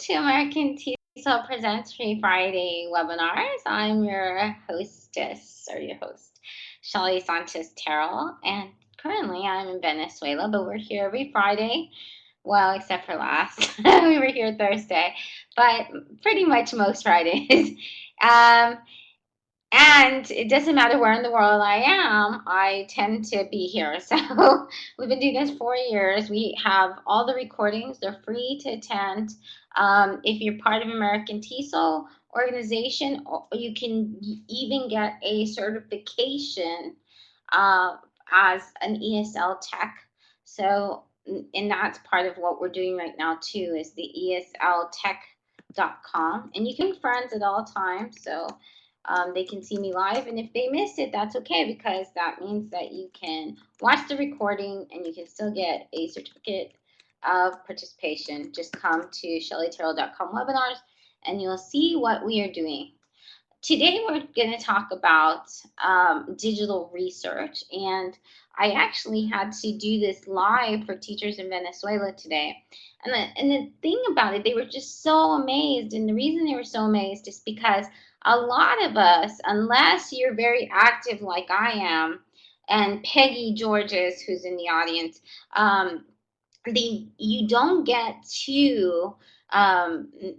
to American TESOL Presents Free Friday webinars. I'm your hostess or your host, Shelly Sanchez Terrell, and currently I'm in Venezuela, but we're here every Friday. Well, except for last, we were here Thursday, but pretty much most Fridays. Um, and it doesn't matter where in the world I am, I tend to be here. So we've been doing this 4 years. We have all the recordings, they're free to attend. If you're part of American TESOL organization, you can even get a certification uh, as an ESL tech. So, and that's part of what we're doing right now too, is the ESLtech.com. And you can bring friends at all times. So they can see me live, and if they missed it, that's okay, because that means that you can watch the recording and you can still get a certificate of participation. Just come to shellyterrell.com webinars and you'll see what we are doing. Today we're going to talk about digital research, and I actually had to do this live for teachers in Venezuela today. And the thing about it, they were just so amazed, and the reason they were so amazed is because a lot of us, unless you're very active like I am, and Peggy Georges, who's in the audience, you don't get to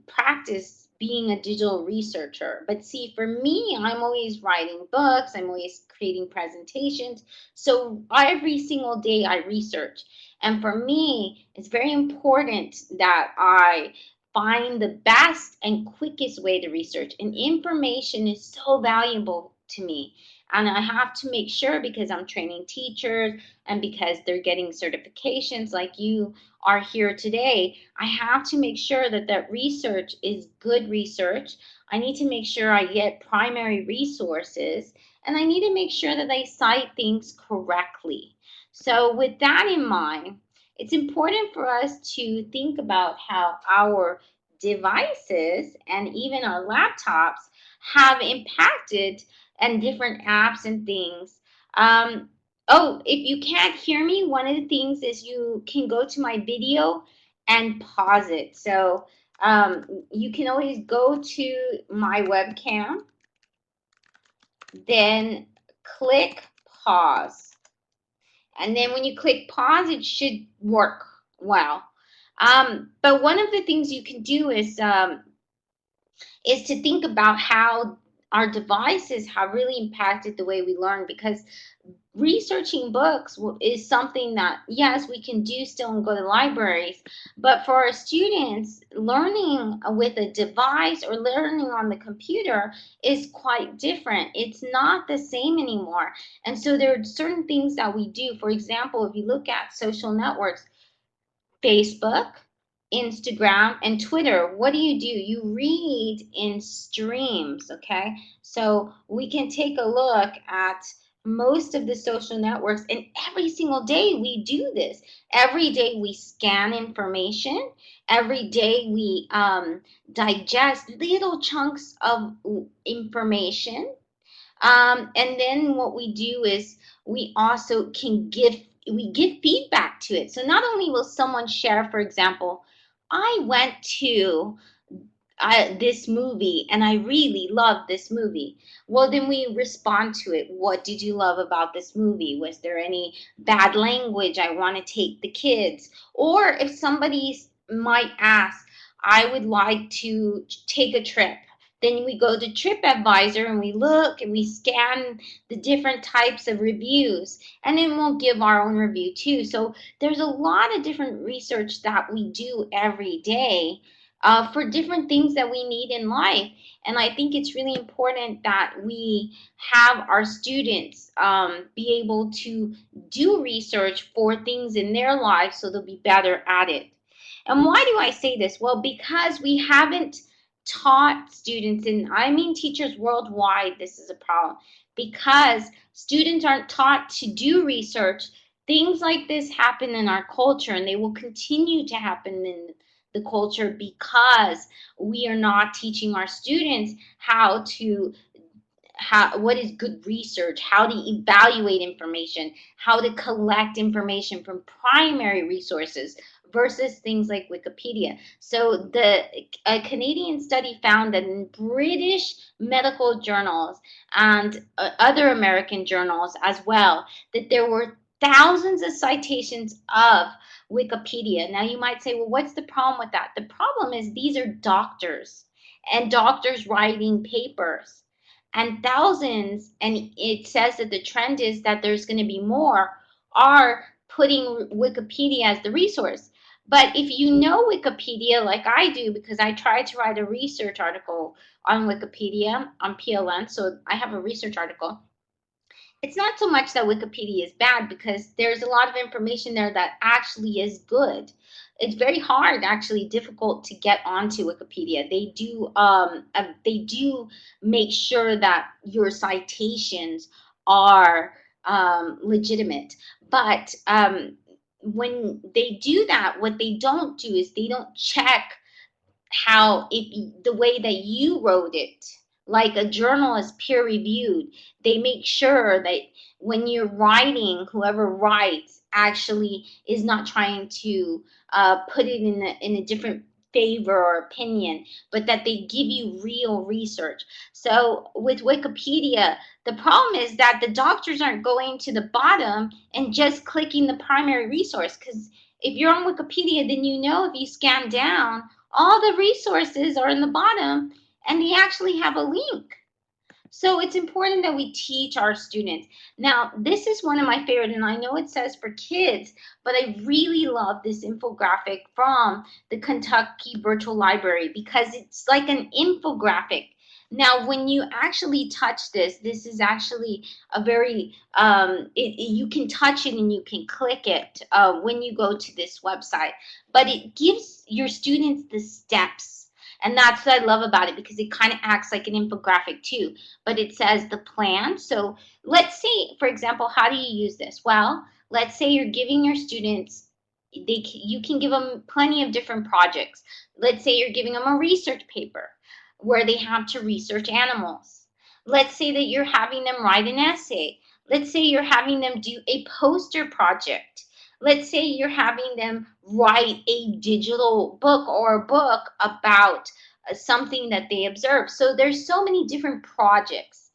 practice being a digital researcher. But see, for me, I'm always writing books, I'm always creating presentations. So every single day I research. And for me, it's very important that I find the best and quickest way to research. And information is so valuable to me. And I have to make sure, because I'm training teachers and because they're getting certifications like you are here today, I have to make sure that that research is good research. I need to make sure I get primary resources, and I need to make sure that I cite things correctly. So with that in mind, it's important for us to think about how our devices and even our laptops have impacted, and different apps and things. Oh, if you can't hear me, one of the things is you can go to my video and pause it. So you can always go to my webcam, then click pause. And then when you click pause, it should work well. But one of the things you can do is to think about how our devices have really impacted the way we learn, because researching books is something that, yes, we can do still and go to libraries, but for our students, learning with a device or learning on the computer is quite different. It's not the same anymore. And so there are certain things that we do. For example, if you look at social networks, Facebook, Instagram, and Twitter, what do? You read in streams, okay? So we can take a look at most of the social networks, and every single day we do this. Every day we scan information. Every day we digest little chunks of information, and then what we do is we also can give feedback to it. So not only will someone share, for example, I went to this movie and I really loved this movie. Well, then we respond to it. What did you love about this movie? Was there any bad language? I want to take the kids. Or if somebody might ask, I would like to take a trip. Then we go to TripAdvisor and we look and we scan the different types of reviews, and then we'll give our own review too. So there's a lot of different research that we do every day for different things that we need in life. And I think it's really important that we have our students be able to do research for things in their lives so they'll be better at it. And why do I say this? Well, because we haven't taught students, and I mean teachers worldwide, this is a problem, because students aren't taught to do research. Things like this happen in our culture, and they will continue to happen in the culture because we are not teaching our students what is good research, how to evaluate information, how to collect information from primary resources versus things like Wikipedia. So a Canadian study found that in British medical journals and other American journals as well, that there were thousands of citations of Wikipedia. Now you might say, well, what's the problem with that? The problem is these are doctors and doctors writing papers and thousands, and it says that the trend is that there's going to be more, are putting Wikipedia as the resource. But if you know Wikipedia like I do, because I tried to write a research article on Wikipedia on PLN, so I have a research article. It's not so much that Wikipedia is bad, because there's a lot of information there that actually is good. It's very hard, actually difficult to get onto Wikipedia. They do make sure that your citations are legitimate. But when they do that, what they don't do is they don't check how the way that you wrote it, like a journal is peer reviewed. They make sure that when you're writing, whoever writes actually is not trying to put it in a different favor or opinion, but that they give you real research. So with Wikipedia, the problem is that the doctors aren't going to the bottom and just clicking the primary resource, because if you're on Wikipedia, then you know if you scan down, all the resources are in the bottom and they actually have a link. So it's important that we teach our students. Now, this is one of my favorite, and I know it says for kids, but I really love this infographic from the Kentucky Virtual Library, because it's like an infographic. Now, when you actually touch this, this is actually a very, you can touch it and you can click it when you go to this website, but it gives your students the steps. And that's what I love about it, because it kind of acts like an infographic too. But it says the plan. So let's say, for example, how do you use this? Well, let's say you're giving your students, you can give them plenty of different projects. Let's say you're giving them a research paper where they have to research animals. Let's say that you're having them write an essay. Let's say you're having them do a poster project. Let's say you're having them write a digital book or a book about something that they observe. So there's so many different projects,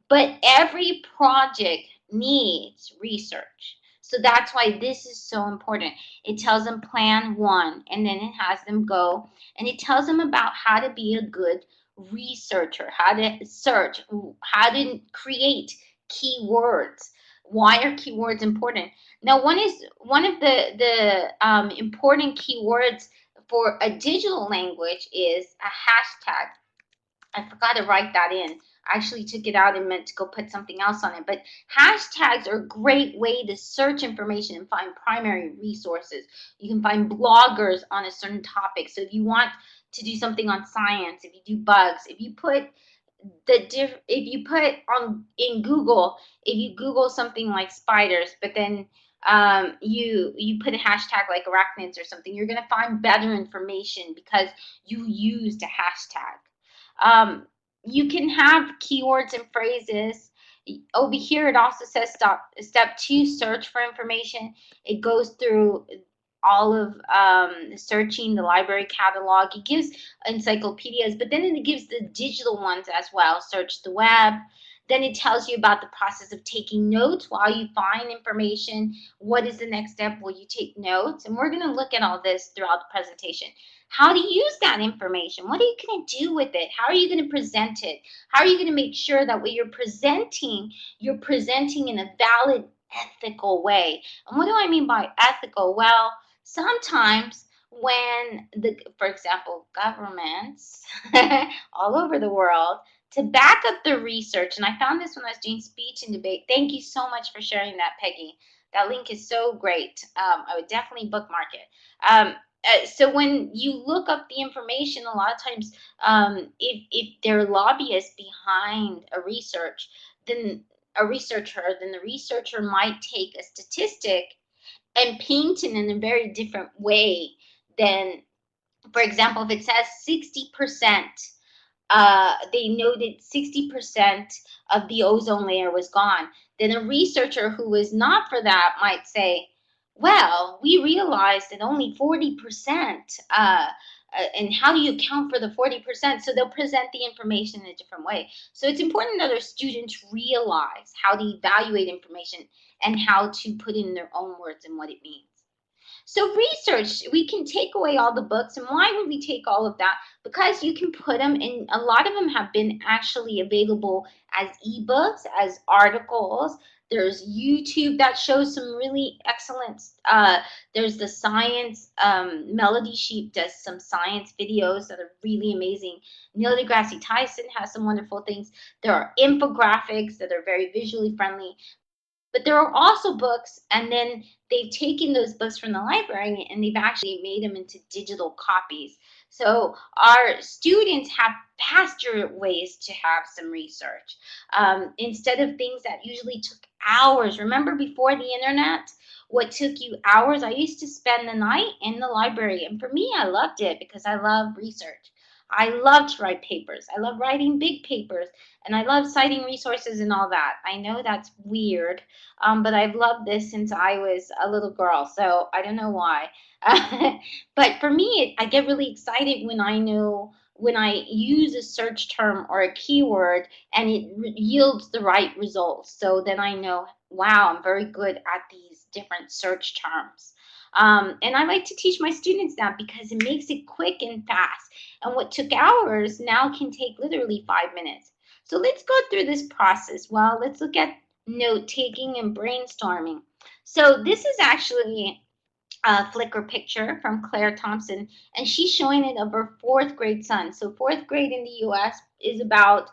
but every project needs research. So that's why this is so important. It tells them plan one, and then it has them go, and it tells them about how to be a good researcher, how to search, how to create keywords. Why are keywords important? Now, one of the important keywords for a digital language is a hashtag. I forgot to write that in. I actually took it out and meant to go put something else on it. But hashtags are a great way to search information and find primary resources. You can find bloggers on a certain topic. So if you want to do something on science, if you do bugs, if you put on in Google, if you Google something like spiders, but then you put a hashtag like arachnids or something, you're going to find better information because you used a hashtag. You can have keywords and phrases. Over here, it also says step 2, search for information. It goes through all of searching the library catalog. It gives encyclopedias, but then it gives the digital ones as well. Search the web. Then it tells you about the process of taking notes while you find information. What is the next step? Will you take notes? And we're going to look at all this throughout the presentation. How to use that information. What are you going to do with it? How are you going to present it? How are you going to make sure that what you're presenting in a valid, ethical way? And what do I mean by ethical? Well, sometimes when for example, governments all over the world, to back up the research, and I found this when I was doing speech and debate. Thank you so much for sharing that, Peggy. That link is so great. I would definitely bookmark it. So when you look up the information, a lot of times, if there are lobbyists behind a research, then then the researcher might take a statistic and paint it in a very different way than, for example, if it says 60%, they noted 60% of the ozone layer was gone, then a researcher who is not for that might say, Well, we realized that only 40%, and how do you account for the 40%? So they'll present the information in a different way. So it's important that our students realize how to evaluate information and how to put in their own words and what it means. So research, we can take away all the books. And why would we take all of that? Because you can put them in, a lot of them have been actually available as ebooks, as articles. There's YouTube that shows some really excellent, there's the science, Melody Sheep does some science videos that are really amazing. Neil deGrasse Tyson has some wonderful things. There are infographics that are very visually friendly. But there are also books, and then they've taken those books from the library and they've actually made them into digital copies. So our students have faster ways to have some research, instead of things that usually took hours. Remember before the internet, what took you hours? I used to spend the night in the library, and for me, I loved it because I love research. I love to write papers. I love writing big papers, and I love citing resources and all that. I know that's weird, but I've loved this since I was a little girl, so I don't know why. But for me, I get really excited when I know, when I use a search term or a keyword and it yields the right results. So then I know, wow, I'm very good at these different search terms. And I like to teach my students that because it makes it quick and fast. And what took hours now can take literally 5 minutes. So let's go through this process. Well, let's look at note taking and brainstorming. So this is actually a Flickr picture from Claire Thompson, and she's showing it of her fourth grade son. So fourth grade in the U.S. is about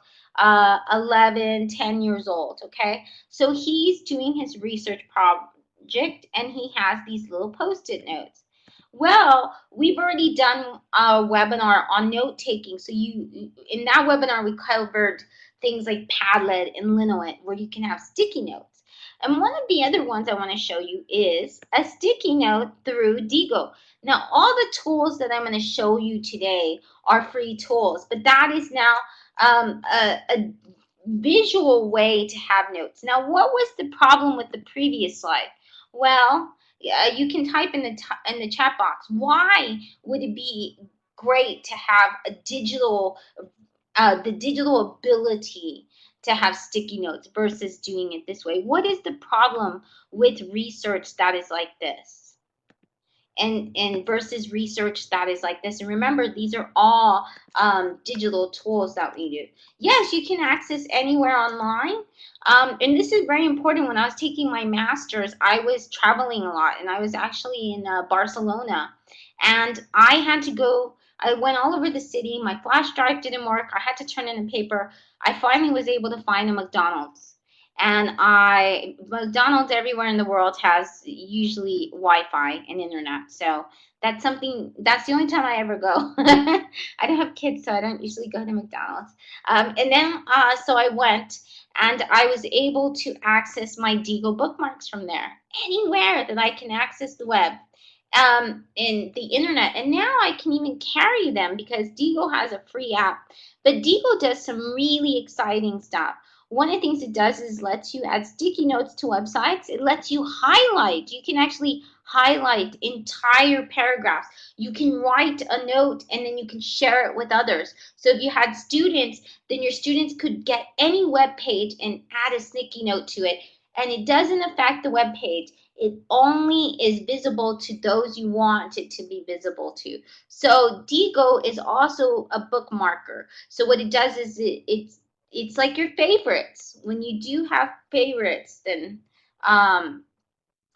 11, 10 years old, okay? So he's doing his research project, and he has these little Post-it notes. Well, we've already done a webinar on note taking. So in that webinar, we covered things like Padlet and Linolet, where you can have sticky notes. And one of the other ones I want to show you is a sticky note through Diigo. Now, all the tools that I'm going to show you today are free tools, but that is now a visual way to have notes. Now, what was the problem with the previous slide? Well, you can type in the chat box. Why would it be great to have a digital, the digital ability to have sticky notes versus doing it this way? What is the problem with research that is like this? And versus research that is like this. And remember, these are all digital tools that we do. Yes, you can access anywhere online. And this is very important. When I was taking my master's, I was traveling a lot, and I was actually in Barcelona, and I had to go. I went all over the city. My flash drive didn't work. I had to turn in a paper. I finally was able to find a McDonald's. And McDonald's everywhere in the world has usually Wi-Fi and internet. So that's something, that's the only time I ever go. I don't have kids, so I don't usually go to McDonald's. And then, so I went, and I was able to access my Diigo bookmarks from there. Anywhere that I can access the web, in the internet. And now I can even carry them because Diigo has a free app. But Diigo does some really exciting stuff. One of the things it does is lets you add sticky notes to websites. It lets you highlight. You can actually highlight entire paragraphs. You can write a note and then you can share it with others. So if you had students, then your students could get any web page and add a sticky note to it. And it doesn't affect the web page. It only is visible to those you want it to be visible to. So Diigo is also a bookmarker. So what it does is it's like your favorites. When you do have favorites, then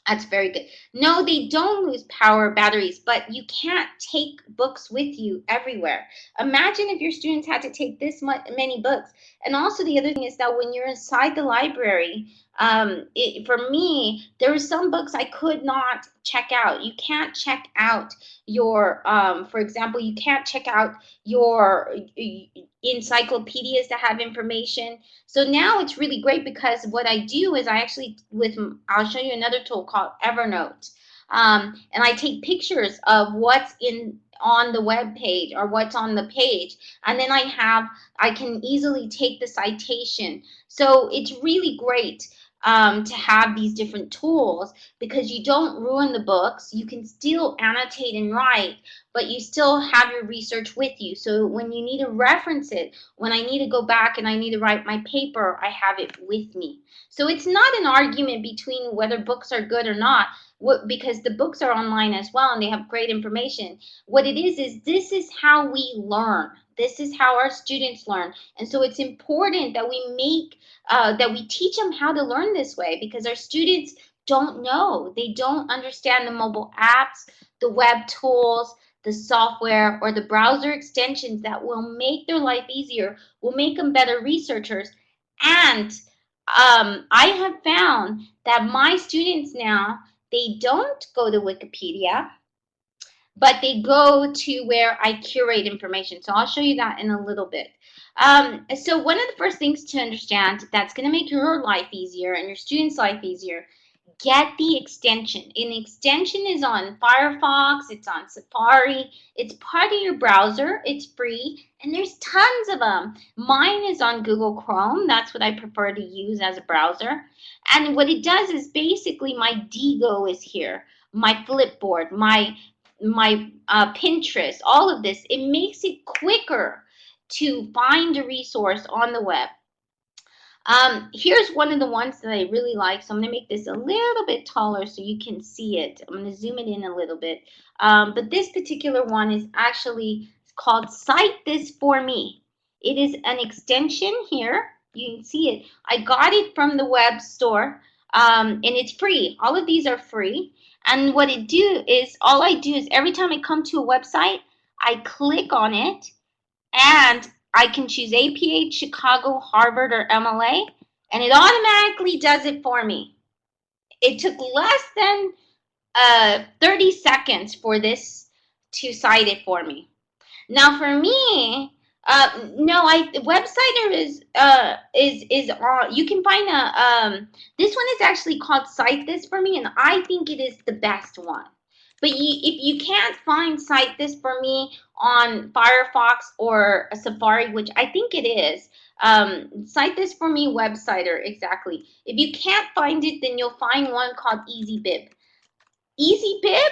that's very good. No, they don't lose power batteries, but you can't take books with you everywhere. Imagine if your students had to take this many books. And also the other thing is that when you're inside the library, for me, there were some books I could not check out. You can't check out your, for example, you can't check out your encyclopedias that have information. So now it's really great because what I do is I actually, I'll show you another tool called Evernote. And I take pictures of what's on the web page or what's on the page. And then I can easily take the citation. So it's really great. to have these different tools, because you don't ruin the books. You can still annotate and write, but you still have your research with you. So when you need to reference it, when I need to go back and I need to write my paper, I have it with me. So it's not an argument between whether books are good or not, because the books are online as well and they have great information. What it is this is how we learn. This is how our students learn. And so it's important that we teach them how to learn this way, because our students don't know. They don't understand the mobile apps, the web tools, the software, or the browser extensions that will make their life easier, will make them better researchers. And I have found that my students now, they don't go to Wikipedia, but they go to where I curate information. So I'll show you that in a little bit. So one of the first things to understand that's going to make your life easier and your students' life easier, get the extension. An extension is on Firefox, it's on Safari, it's part of your browser, it's free, and there's tons of them. Mine is on Google Chrome. That's what I prefer to use as a browser. And what it does is basically my Digo is here, my Flipboard, my Pinterest, all of this. It makes it quicker to find a resource on the web. Here's one of the ones that I really like. So I'm going to make this a little bit taller so you can see it. I'm going to zoom it in a little bit. But this particular one is actually called Cite This For Me. It is an extension here. You can see it. I got it from the web store, and it's free. All of these are free. And what it do is, all I do is every time I come to a website, I click on it, and I can choose APH, Chicago, Harvard, or MLA, and it automatically does it for me. It took less than 30 seconds for this to cite it for me. Now for me, no, Webciter is on. You can find this one is actually called Cite This For Me, and I think it is the best one. But if you can't find Cite This For Me on Firefox or a Safari, which I think it is, Cite This For Me Webciter, exactly. If you can't find it, then you'll find one called EasyBib. EasyBib,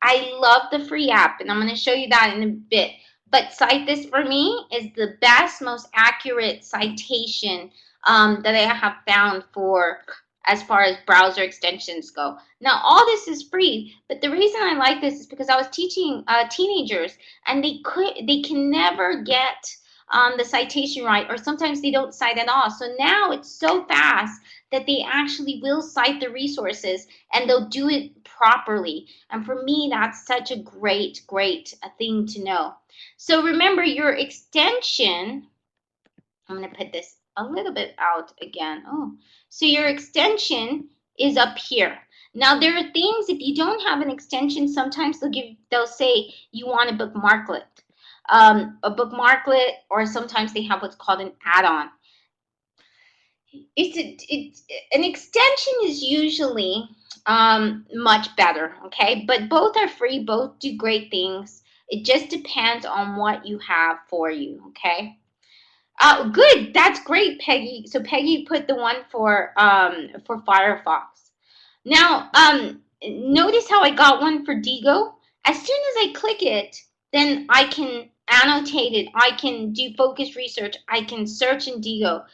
I love the free app, and I'm going to show you that in a bit. But Cite This For Me is the best, most accurate citation that I have found for as far as browser extensions go. Now, all this is free, but the reason I like this is because I was teaching teenagers, and they can never get the citation right, or sometimes they don't cite at all. So now it's so fast that they actually will cite the resources, and they'll do it properly. And for me, that's such a great thing to know. So remember, your extension, I'm going to put this a little bit out again. Oh, so your extension is up here. Now there are things, if you don't have an extension, sometimes they'll say you want a bookmarklet. A bookmarklet, or sometimes they have what's called an add-on. An extension is usually much better, okay? But both are free, both do great things. It just depends on what you have for you, okay? Good, that's great, Peggy. So Peggy put the one for Firefox. Now, notice how I got one for Digo? As soon as I click it, then I can annotate it. I can do focused research. I can search in Digo.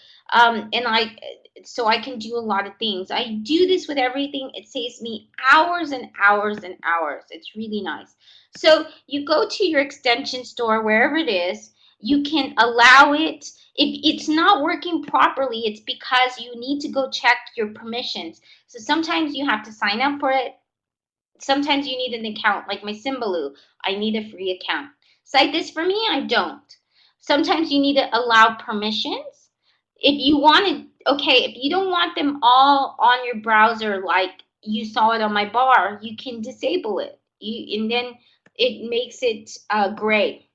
So I can do a lot of things. I do this with everything. It saves me hours and hours and hours. It's really nice. So you go to your extension store, wherever it is. You can allow it. If it's not working properly, it's because you need to go check your permissions. So sometimes you have to sign up for it. Sometimes you need an account, like my Symbaloo. I need a free account. Cite This For Me, I don't. Sometimes you need to allow permissions. If you wanted, okay, if you don't want them all on your browser like you saw it on my bar, you can disable it. And then it makes it gray.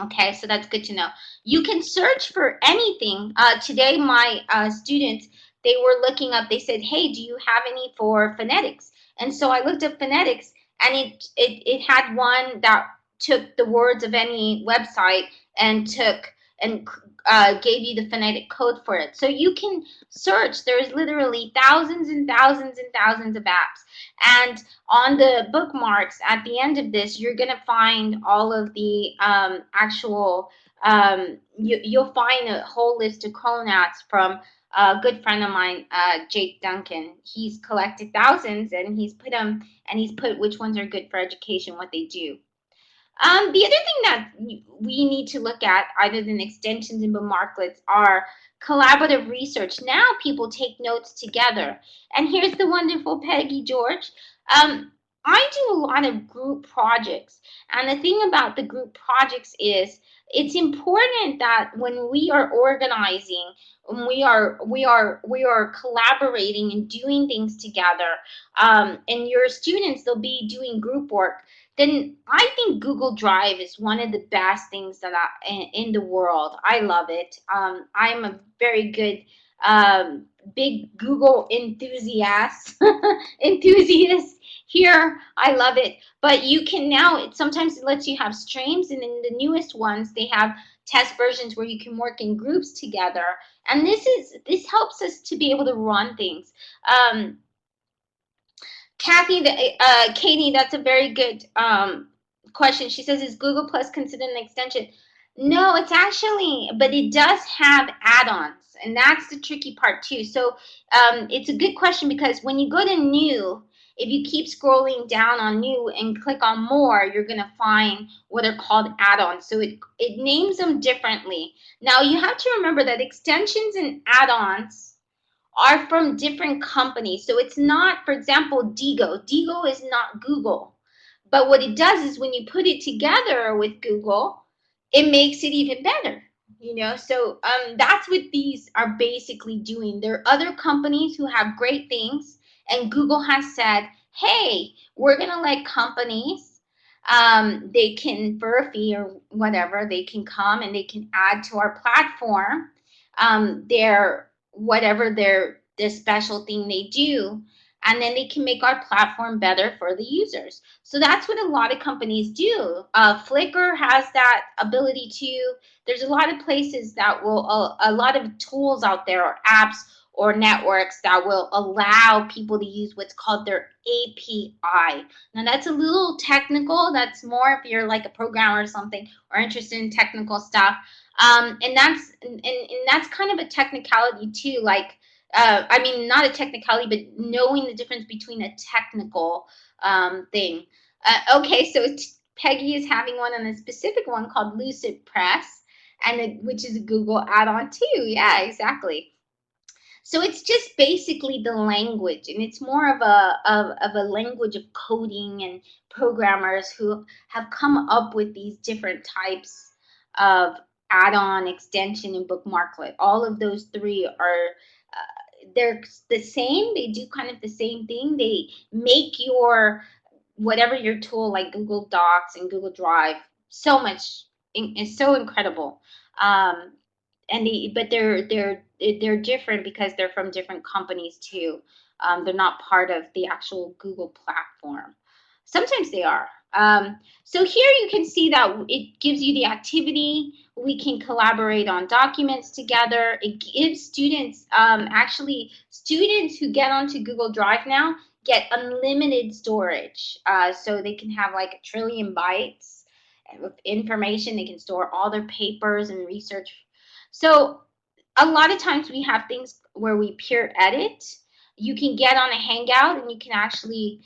Okay, so that's good to know. You can search for anything. Today, my students, they were looking up, they said, hey, do you have any for phonetics? And so I looked up phonetics, and it had one that took the words of any website and gave you the phonetic code for it. So you can search. There's literally thousands and thousands and thousands of apps. And on the bookmarks at the end of this, you're going to find all of the actual, you'll find a whole list of conats from a good friend of mine, Jake Duncan. He's collected thousands and he's put which ones are good for education, what they do. The other thing that we need to look at, other than extensions and bookmarklets, are collaborative research. Now people take notes together. And here's the wonderful Peggy George. Um, I do a lot of group projects. And the thing about the group projects is it's important that when we are organizing, when we are collaborating and doing things together, and your students, they'll be doing group work, then I think Google Drive is one of the best things that in the world. I love it. I'm a very good big Google enthusiast here. I love it. But you can now, sometimes it lets you have streams, and in the newest ones, they have test versions where you can work in groups together. And this helps us to be able to run things. Katie, that's a very good question. She says, is Google Plus considered an extension? No, it's actually, but it does have add-ons, and that's the tricky part too. So it's a good question, because when you go to new, if you keep scrolling down on new and click on more, you're going to find what are called add-ons. So it names them differently. Now, you have to remember that extensions and add-ons are from different companies. So it's not, for example, Digo. Digo is not Google. But what it does is when you put it together with Google, it makes it even better. So that's what these are basically doing. There are other companies who have great things, and Google has said, hey, we're going to let companies, they can, for a fee or whatever, they can come and they can add to our platform their whatever their special thing they do, and then they can make our platform better for the users. So that's what a lot of companies do. Flickr has that ability too. There's a lot of places that will, a lot of tools out there, or apps or networks that will allow people to use what's called their API. Now that's a little technical. That's more if you're like a programmer or something, or interested in technical stuff. And that's kind of a technicality too. Like, I mean, not a technicality, but knowing the difference between a technical thing. Okay, so Peggy is having one on a specific one called Lucid Press, which is a Google add-on too. Yeah, exactly. So it's just basically the language, and it's more of a language of coding and programmers who have come up with these different types of add-on, extension, and bookmarklet. All of those three are they're the same. They do kind of the same thing. They make your whatever your tool, like Google Docs and Google Drive, so much is so incredible. Um, but they're different because they're from different companies too. They're not part of the actual Google platform. Sometimes they are. So here you can see that it gives you the activity. We can collaborate on documents together. It gives students, actually, students who get onto Google Drive now get unlimited storage. So they can have like 1 trillion bytes of information. They can store all their papers and research. So a lot of times we have things where we peer edit. You can get on a Hangout and you can actually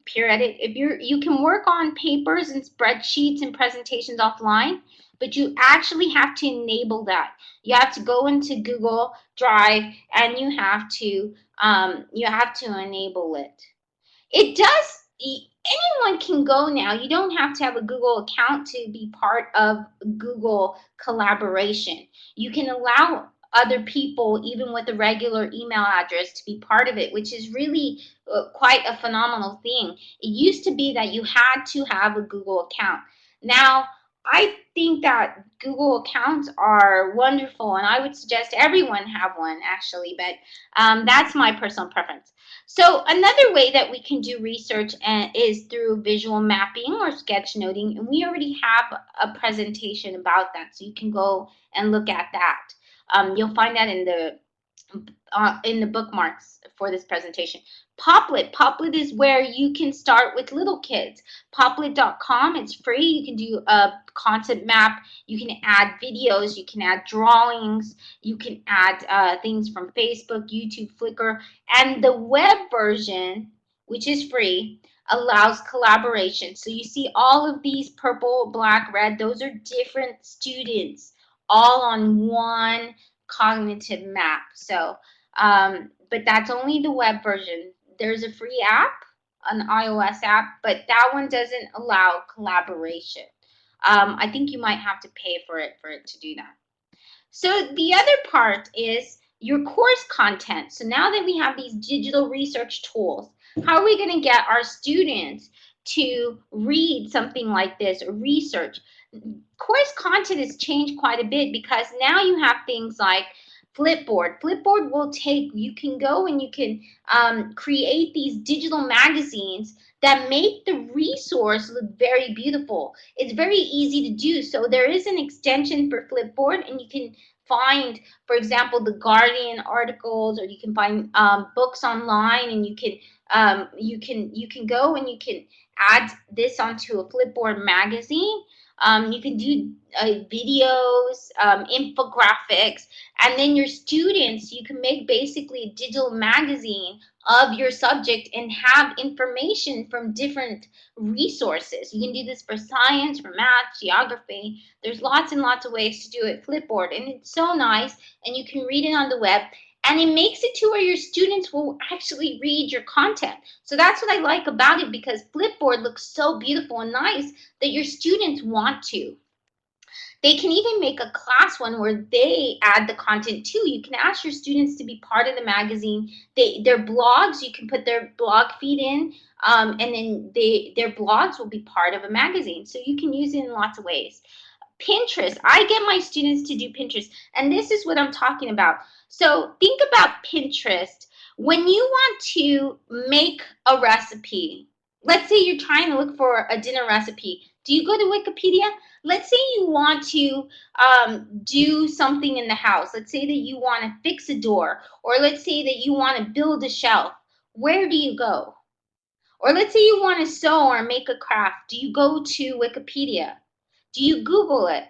peer edit. You can work on papers and spreadsheets and presentations offline, but you actually have to enable that. You have to go into Google Drive and you have to enable it. It does, anyone can go now. You don't have to have a Google account to be part of Google collaboration. You can allow other people, even with a regular email address, to be part of it, which is really quite a phenomenal thing. It used to be that you had to have a Google account. Now, I think that Google accounts are wonderful, and I would suggest everyone have one actually. But that's my personal preference. So another way that we can do research is through visual mapping or sketchnoting, and we already have a presentation about that, so you can go and look at that. You'll find that in the bookmarks for this presentation. Poplet. Poplet is where you can start with little kids. Poplet.com, it's free. You can do a content map. You can add videos. You can add drawings. You can add things from Facebook, YouTube, Flickr. And the web version, which is free, allows collaboration. So you see all of these purple, black, red, those are different students all on one cognitive map. But that's only the web version. There's a free app, an iOS app, but that one doesn't allow collaboration. I think you might have to pay for it to do that. So the other part is your course content. So now that we have these digital research tools, how are we going to get our students to read something like this or research? Course content has changed quite a bit because now you have things like Flipboard. Flipboard will take, you can go and you can create these digital magazines that make the resource look very beautiful. It's very easy to do. So there is an extension for Flipboard, and you can find, for example, the Guardian articles, or you can find books online, and you can go and you can add this onto a Flipboard magazine. You can do videos, infographics, and then your students, you can make basically a digital magazine of your subject and have information from different resources. You can do this for science, for math, geography. There's lots and lots of ways to do it. Flipboard, and it's so nice, and you can read it on the web. And it makes it to where your students will actually read your content. So that's what I like about it, because Flipboard looks so beautiful and nice that your students want to. They can even make a class one where they add the content too. You can ask your students to be part of the magazine. Their blogs, you can put their blog feed in, and then their blogs will be part of a magazine. So you can use it in lots of ways. Pinterest. I get my students to do Pinterest, and this is what I'm talking about. So think about Pinterest. When you want to make a recipe, let's say you're trying to look for a dinner recipe. Do you go to Wikipedia? Let's say you want to do something in the house. Let's say that you want to fix a door, or let's say that you want to build a shelf. Where do you go? Or let's say you want to sew or make a craft. Do you go to Wikipedia? Do you Google it?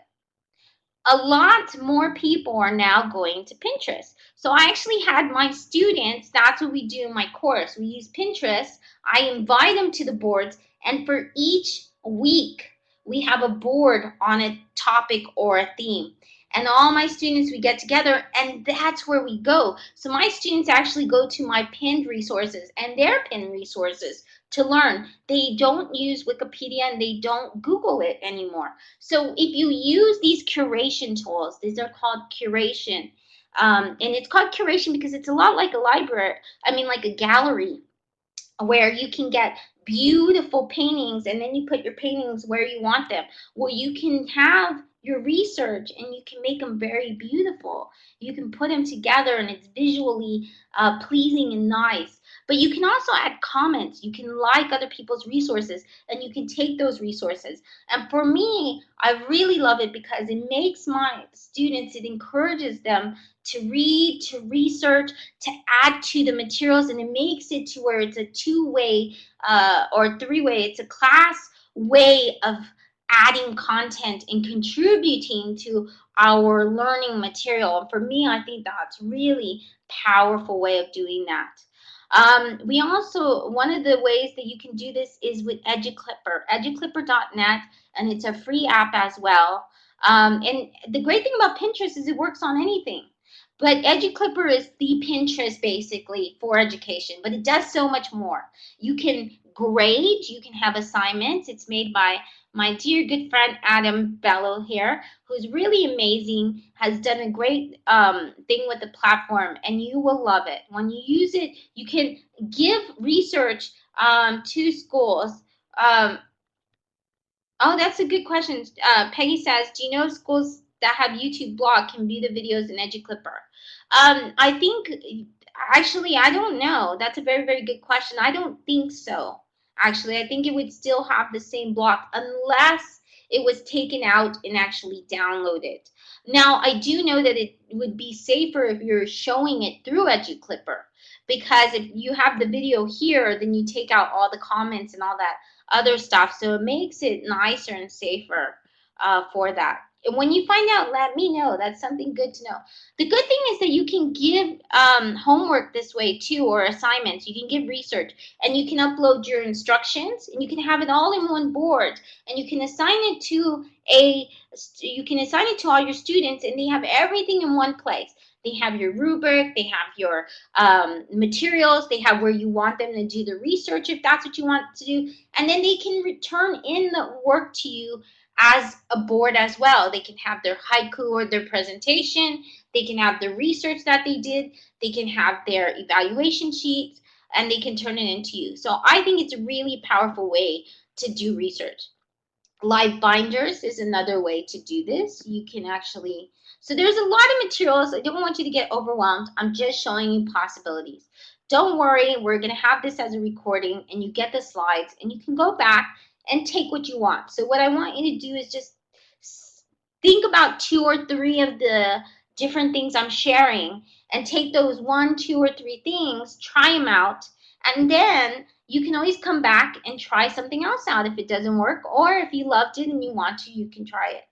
A lot more people are now going to Pinterest. So I actually had my students, that's what we do in my course. We use Pinterest. I invite them to the boards, and for each week, we have a board on a topic or a theme. And all my students, we get together, and that's where we go. So my students actually go to my pinned resources and their pinned resources to learn. They don't use Wikipedia and they don't Google it anymore. So if you use these curation tools, these are called curation. And it's called curation because it's a lot like a library, like a gallery, where you can get beautiful paintings, and then you put your paintings where you want them. Well, you can have your research and you can make them very beautiful. You can put them together and it's visually pleasing and nice. But you can also add comments. You can like other people's resources, and you can take those resources. And for me, I really love it because it makes my students, it encourages them to read, to research, to add to the materials, and it makes it to where it's a two-way or three-way. It's a class way of adding content and contributing to our learning material. And for me, I think that's really powerful way of doing that. We also, one of the ways that you can do this is with EduClipper, educlipper.net, and it's a free app as well. And the great thing about Pinterest is it works on anything. But EduClipper is the Pinterest basically for education, but it does so much more. You can grade, you can have assignments. It's made by my dear good friend Adam Bello here, who's really amazing, has done a great thing with the platform, and you will love it. When you use it, you can give research to schools. Um, Oh, that's a good question. Peggy says, "Do you know schools that have YouTube blog can view the videos in EduClipper?" I think actually I don't know. That's a very very good question. I don't think so. Actually, I think it would still have the same block unless it was taken out and actually downloaded. Now, I do know that it would be safer if you're showing it through EduClipper because if you have the video here, then you take out all the comments and all that other stuff. So it makes it nicer and safer for that. And when you find out, let me know. That's something good to know. The good thing is that you can give homework this way too, or assignments. You can give research, and you can upload your instructions, and you can have it all in one board, and you can assign it to all your students, and they have everything in one place. They have your rubric, they have your materials, they have where you want them to do the research if that's what you want to do, and then they can return in the work to you as a board as well. They can have their haiku or their presentation, they can have the research that they did, they can have their evaluation sheets, and they can turn it into you. So I think it's a really powerful way to do research. Live binders is another way to do this. You can actually, so there's a lot of materials. I don't want you to get overwhelmed. I'm just showing you possibilities. Don't worry, we're going to have this as a recording and you get the slides and you can go back and take what you want. So what I want you to do is just think about 2 or 3 of the different things I'm sharing and take those 1, 2, or 3 things, try them out, and then you can always come back and try something else out if it doesn't work, or if you loved it and you want to, you can try it.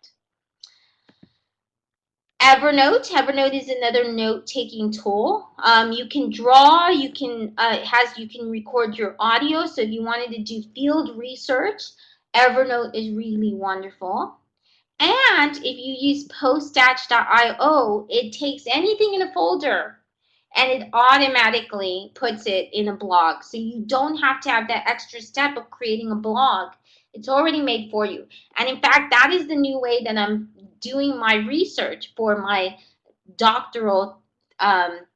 Evernote is another note-taking tool. You can draw. You can record your audio. So if you wanted to do field research, Evernote is really wonderful. And if you use poststatch.io, it takes anything in a folder and it automatically puts it in a blog. So you don't have to have that extra step of creating a blog. It's already made for you. And in fact, that is the new way that I'm doing my research for my doctoral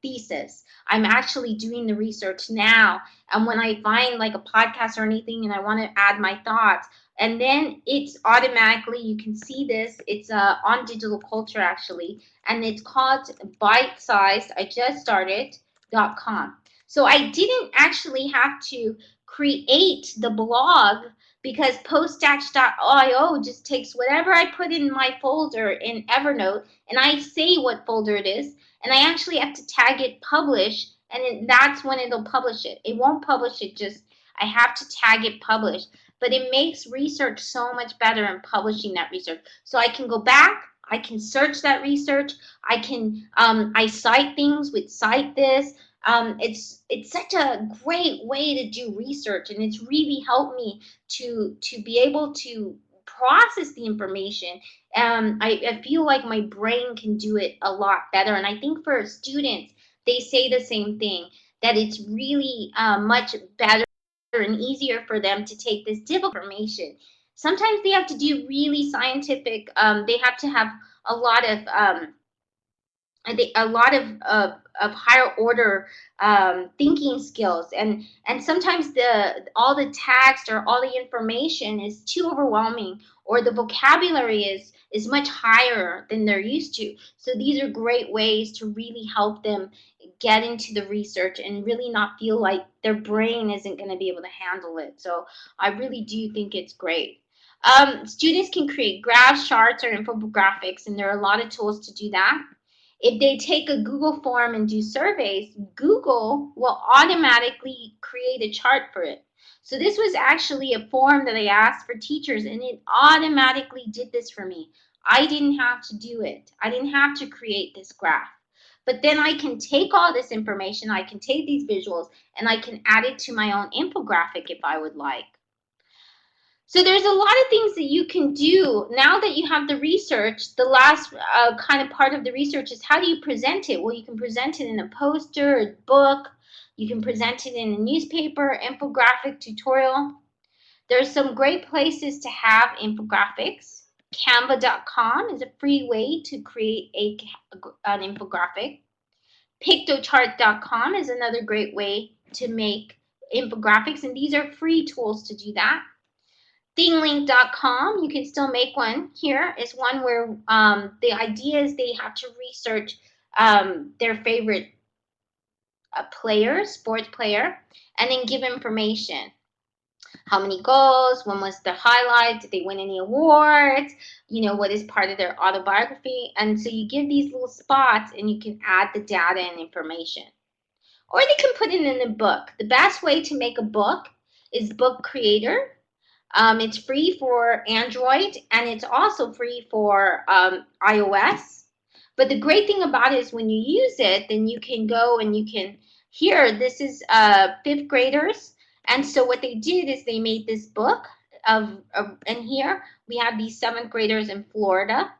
thesis. I'm actually doing the research now. And when I find like a podcast or anything and I want to add my thoughts, and then it's automatically, you can see this, it's on digital culture actually, and it's called bite sized, I just started.com. So I didn't actually have to create the blog because poststatch.io just takes whatever I put in my folder in Evernote and I say what folder it is, and I actually have to tag it publish, and that's when it'll publish it. It won't publish it just, I have to tag it publish, but it makes research so much better in publishing that research. So I can go back, I can search that research, I cite things with cite this. It's such a great way to do research, and it's really helped me to be able to process the information. I feel like my brain can do it a lot better, and I think for students, they say the same thing, that it's really much better and easier for them to take this difficult information. Sometimes they have to do really scientific. They have to have a lot of I think a lot of higher order thinking skills, and sometimes the all the text or all the information is too overwhelming, or the vocabulary is much higher than they're used to. So these are great ways to really help them get into the research and really not feel like their brain isn't going to be able to handle it. So I really do think it's great. Students can create graphs, charts, or infographics, and there are a lot of tools to do that. If they take a Google form and do surveys, Google will automatically create a chart for it. So this was actually a form that I asked for teachers, and it automatically did this for me. I didn't have to do it. I didn't have to create this graph. But then I can take all this information, I can take these visuals, and I can add it to my own infographic if I would like. So there's a lot of things that you can do now that you have the research. The last kind of part of the research is, how do you present it? Well, you can present it in a poster, a book. You can present it in a newspaper, infographic, tutorial. There's some great places to have infographics. Canva.com is a free way to create an infographic. Pictochart.com is another great way to make infographics, and these are free tools to do that. Thinglink.com, you can still make one. Here is one where the idea is they have to research their favorite player, sports player, and then give information. How many goals? When was the highlight? Did they win any awards? What is part of their autobiography? And so you give these little spots and you can add the data and information. Or they can put it in a book. The best way to make a book is Book Creator. It's free for Android and it's also free for iOS. But the great thing about it is when you use it, then you can go and you can, here, this is fifth graders. And so what they did is they made this book and here we have these seventh graders in Florida.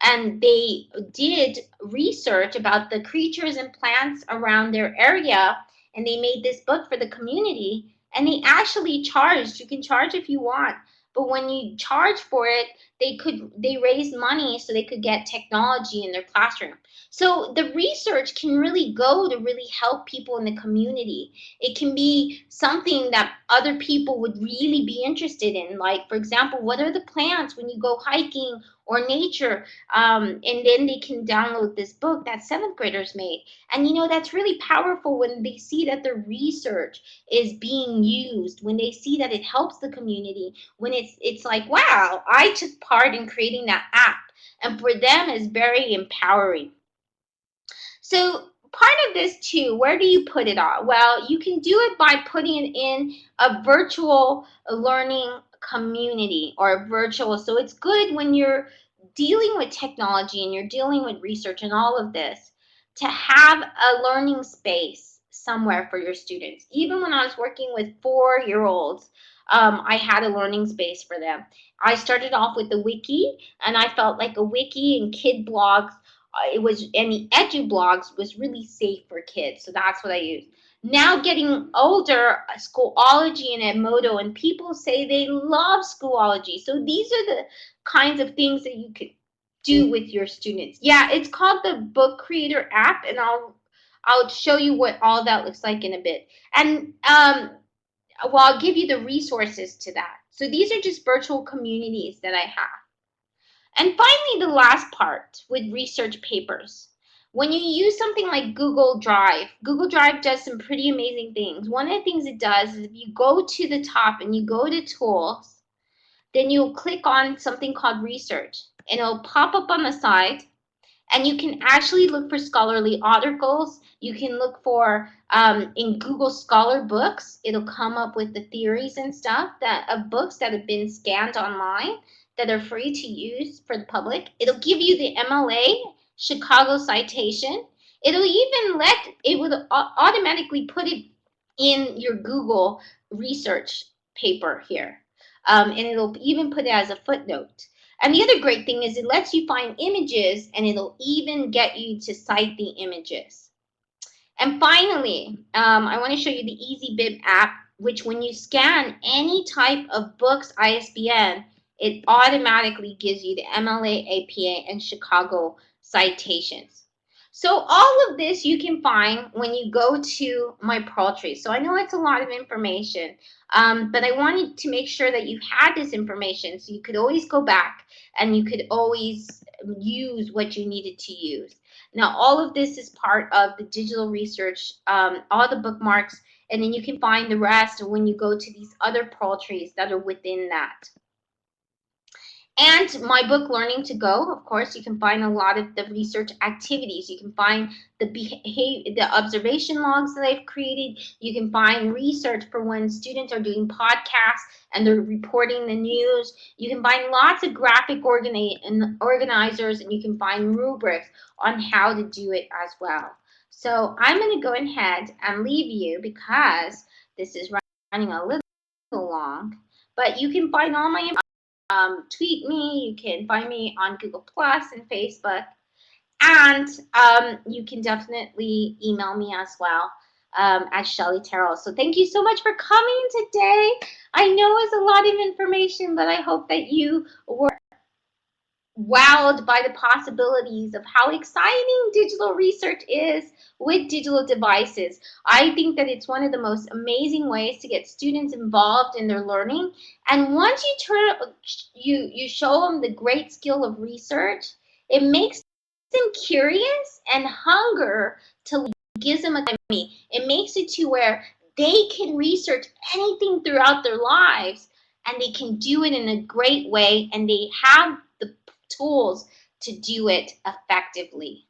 And they did research about the creatures and plants around their area. And they made this book for the community. And they actually charged. You can charge if you want. But when you charge for it, they raised money so they could get technology in their classroom. So the research can really go to really help people in the community. It can be something that other people would really be interested in. Like, for example, what are the plants when you go hiking or nature? And then they can download this book that seventh graders made. And that's really powerful when they see that the research is being used, when they see that it helps the community, when it's like, wow, I took part in creating that app. And for them, it's very empowering. So part of this too, where do you put it on? Well, you can do it by putting it in a virtual learning community or virtual. So it's good when you're dealing with technology and you're dealing with research and all of this to have a learning space somewhere for your students. Even when I was working with 4-year-olds, I had a learning space for them. I started off with the wiki, and I felt like a wiki and kid blogs it was, and the edu blogs was really safe for kids, so that's what I used. Now getting older, Schoology and Edmodo, and people say they love Schoology. So these are the kinds of things that you could do with your students. Yeah, it's called the Book Creator app, and I'll show you what all that looks like in a bit. And well, I'll give you the resources to that. So these are just virtual communities that I have. And finally, the last part with research papers. When you use something like Google Drive does some pretty amazing things. One of the things it does is if you go to the top and you go to tools, then you'll click on something called research and it'll pop up on the side and you can actually look for scholarly articles. You can look for in Google Scholar books. It'll come up with the theories and stuff of books that have been scanned online that are free to use for the public. It'll give you the MLA Chicago citation. It will automatically put it in your Google research paper here, and it'll even put it as a footnote. And the other great thing is it lets you find images and it'll even get you to cite the images. And finally, I want to show you the EasyBib app, which when you scan any type of books ISBN, it automatically gives you the MLA, APA, and Chicago citations. So all of this you can find when you go to my Pearl Tree. So I know it's a lot of information, but I wanted to make sure that you had this information so you could always go back and you could always use what you needed to use. Now, all of this is part of the digital research, all the bookmarks, and then you can find the rest when you go to these other Pearl Trees that are within that. And my book, Learning to Go, of course, you can find a lot of the research activities. You can find the observation logs that I've created. You can find research for when students are doing podcasts and they're reporting the news. You can find lots of graphic organizers, and you can find rubrics on how to do it as well. So I'm going to go ahead and leave you because this is running a little long. But you can find all my tweet me. You can find me on Google Plus and Facebook, and you can definitely email me as well at Shelly Terrell. So thank you so much for coming today. I know it's a lot of information, but I hope that you were wowed by the possibilities of how exciting digital research is with digital devices. I think that it's one of the most amazing ways to get students involved in their learning. And once you show them the great skill of research, it makes them curious and hunger to gives them autonomy. It makes it to where they can research anything throughout their lives and they can do it in a great way and they have the tools to do it effectively.